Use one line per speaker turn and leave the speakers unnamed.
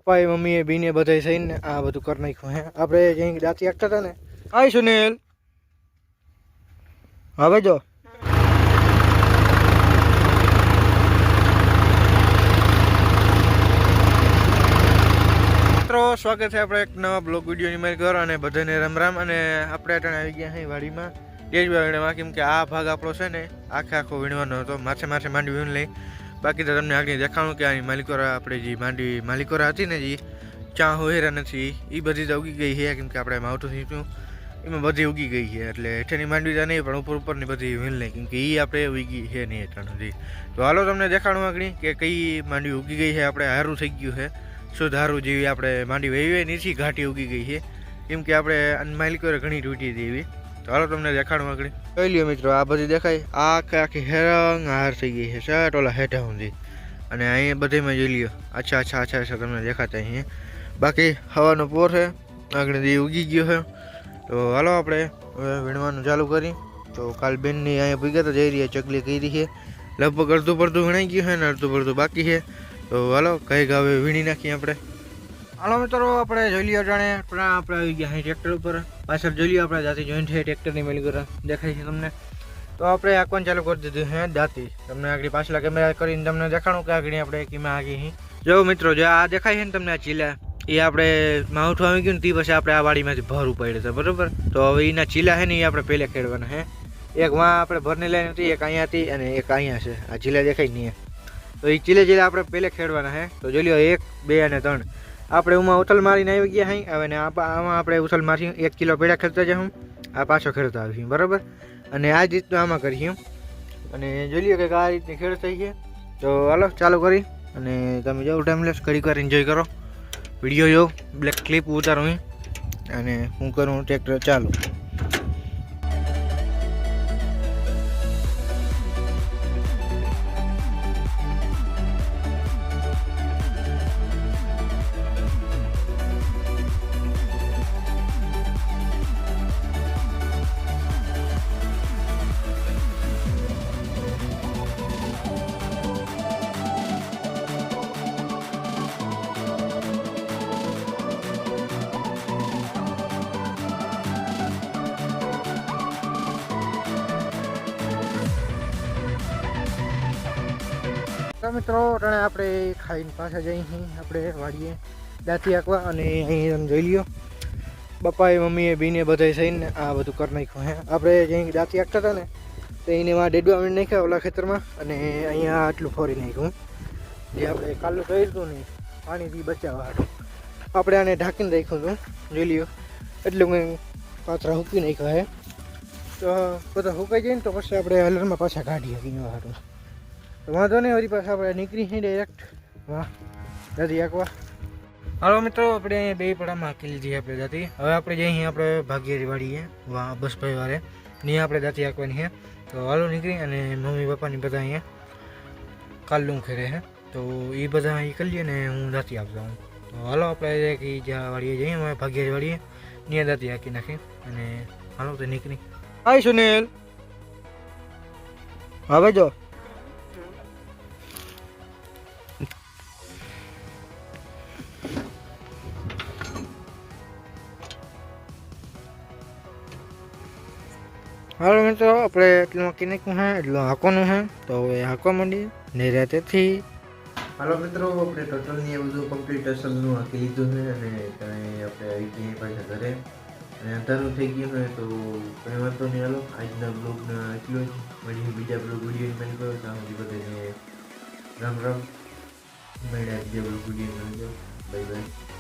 પપ્પાએ મમ્મીએ બીને બધાય થઈને આ બધું કરી નાખ્યું હે. આપણે જઈ દાંતી આખતા હતા ને. હાય સુનિલ, હવે જો મિત્રો, સ્વાગત છે આપણે એક નવા બ્લોગ વિડીયોની મારી ઘર અને બધાને રામ રામ. અને આપણે અટાણે આવી ગયા અહીં વાડીમાં તેજવા વીણવા, કેમ કે આ ભાગ આપણો છે ને આખો વીણવાનો હતો. માથે માંડવી વીણ લઈ. બાકી તો તમને આગળ દેખાણું કે આની માલિકોરા આપણે જે માંડવી માલિકોરા હતી ને, જે ચા હોહેરા નથી એ બધી તો ઉગી ગઈ છે. કેમ કે આપણે માવઠું થયું એમાં બધી ઉગી ગઈ છે. એટલે હેઠળની માંડવી તો નહીં, પણ ઉપરની બધી વીણ લઈ, કેમ કે એ આપણે ઉગી છે નહીં હેઠળ સુધી. તો હાલો તમને દેખાણું આગળ કે કઈ માંડવી ઉગી ગઈ છે. આપણે હારું થઈ ગયું છે, શુદ્ધ હારું જેવી આપણે માંડવી વહી નીચી ઘાટી ઉગી ગઈ છે. કેમ કે આપણે માલિકોરે ઘણી તૂટી હતી એવી. તો હાલો તમને દેખાડું આગળ. જોઈ લ્યો મિત્રો, આ બધી દેખાય આખી હેરંગ હાર થઈ ગઈ છે શર્ટ ઓલા હેઠા સુધી. અને અહીંયા બધીમાં જોઈ લ્યો અચ્છા તમને દેખાતા અહીંયા. બાકી હવાનો પોર છે, આગળ દી ઉગી ગયો છે. તો હાલો આપણે હવે વીણવાનું ચાલુ કરી. તો કાલ બેનની અહીંયા ભૂગા તો જઈ રહ્યા ચકલી કરી છે. લગભગ અડધું પડધું વીણાઈ ગયું છે ને અડધું પડધું બાકી છે. તો હાલો કઈ ગાવે વીણી નાખીએ આપણે. હાલો મિત્રો, આપણે જોઈ લઈએ જાણે આપણે આવી ગયા અહીં ટ્રેક્ટર ઉપર. પાછળ જોઈ લઈએ આપણે દાંતી જોઈન્ટ છે ટ્રેક્ટરની મેલી કરે દેખાય છે તમને. તો આપણે આંકવાનું ચાલુ કરી દીધું હે દાંતી. તમને આગળ પાછલા કેમેરા કરીને તમને દેખાડું કે આગળ આપણે કીમાં આગી. જો મિત્રો, જે આ દેખાય છે ને તમને આ ચીલા, એ આપણે માવઠું આવી ગયું ને તે પછી આપણે આ વાડીમાંથી ભર ઉપાડ્યું હતા, બરાબર. તો હવે એના ચીલા છે ને એ આપણે પહેલે ખેડવાના હે. એક માં આપણે ભરની લાઈન હતી, એક અહીંયા હતી અને એક અહીંયા છે. આ ચીલા દેખાય નહીં, તો એ ચીલે આપણે પહેલે ખેડવાના હે. તો જોઈ લો 1, 2 અને 3 આપણે ઉમાં ઉથલ મારીને આવી ગયા અહીં. હવે ને આમાં આપણે ઉથલ મારી 1 કિલો પેડા ખેડતા જાય હું, આ પાછો ખેડતા આવીશું, બરાબર. અને આ જ રીતનું આમાં કરીશું. અને જોઈ લો કે આ રીતની ખેડ થઈ છે. તો હાલો ચાલુ કરી અને તમે જો ટાઈમલેસ કરી એન્જોય કરો વિડીયો. જો બ્લેક ક્લિપ ઉતારું અને હું કરું ટ્રેક્ટર ચાલુ. મિત્રો, ટાણે આપણે ખાઈને પાછા જઈ આપણે વાડીએ દાંતી આંકવા. અને અહીં તમે જોઈ લ્યો પપ્પાએ મમ્મીએ બીને બધાય થઈને આ બધું કરી નાખ્યું હે. આપણે જઈ દાંતી આંકતા હતા ને તો એને માં ડેડવા વીણ નાખ્યા ઓલા ખેતરમાં. અને અહીંયા આટલું ફોરી નાખ્યું જે આપણે કાલું કર્યું હતું ને પાણીથી બચાવવા હાટું. આપણે આને ઢાંકીને રાખ્યું હતું, જોઈ લ્યો એટલું કંઈ પાથરા સૂકી નાખ્યા હે. તો બધા સુકાઈ જાય ને તો પછી આપણે હલરમાં પાછા કાઢીએ કીવા હાટું. તો વાંધો નહીં, વળી પાછા આપણે નીકળી છીએ ડાયરેક્ટ વાહ દાંતી આંકવા. હાલો મિત્રો, આપણે અહીંયા 2 પડામાં આંકી લીધી આપણે દાંતી. હવે આપણે જઈએ આપણે ભાગ્યરી વાળીએ વાહ બસભાઈ વાળે ને આપણે દાંતી આંકવાની છે. તો હાલો નીકળી અને મમ્મી પપ્પાની બધા અહીંયા કાલું ખેરે છે. તો એ બધા અહીં કરી લઈએ ને હું દાંતી આપતા હું. તો હાલો આપણે કે જ્યાં વાળીએ જઈએ અમે ભાગ્યરી વાળીએ ત્યાં દાંતી આંકી નાખી. અને હાલો તો નીકળી. હાય સુનિલ, હવે જો હાલો મિત્રો, આપણે એટલું આંકી નાખ્યું છે, એટલું હાંકવાનું છે. તો હવે હાંકવા માંડીએ નિરાંતેથી. હાલો મિત્રો, આપણે ટોટલની એ બધું કમ્પ્લીટ અસલનું આંકી લીધું છે. અને ત્યાં આપણે આવી ગયા પાછા ઘરે અને અંધારું થઈ ગયું હોય તો કંઈ વાંધો નહીં. હાલો આજના બ્લોગના એટલો જ. મળીએ બીજા બ્લોગ વિડીયો મેં કરો ત્યાં સુધી બધાને રામ રામ. મળ્યા બીજા બ્લોગ વિડીયો બાય બાય.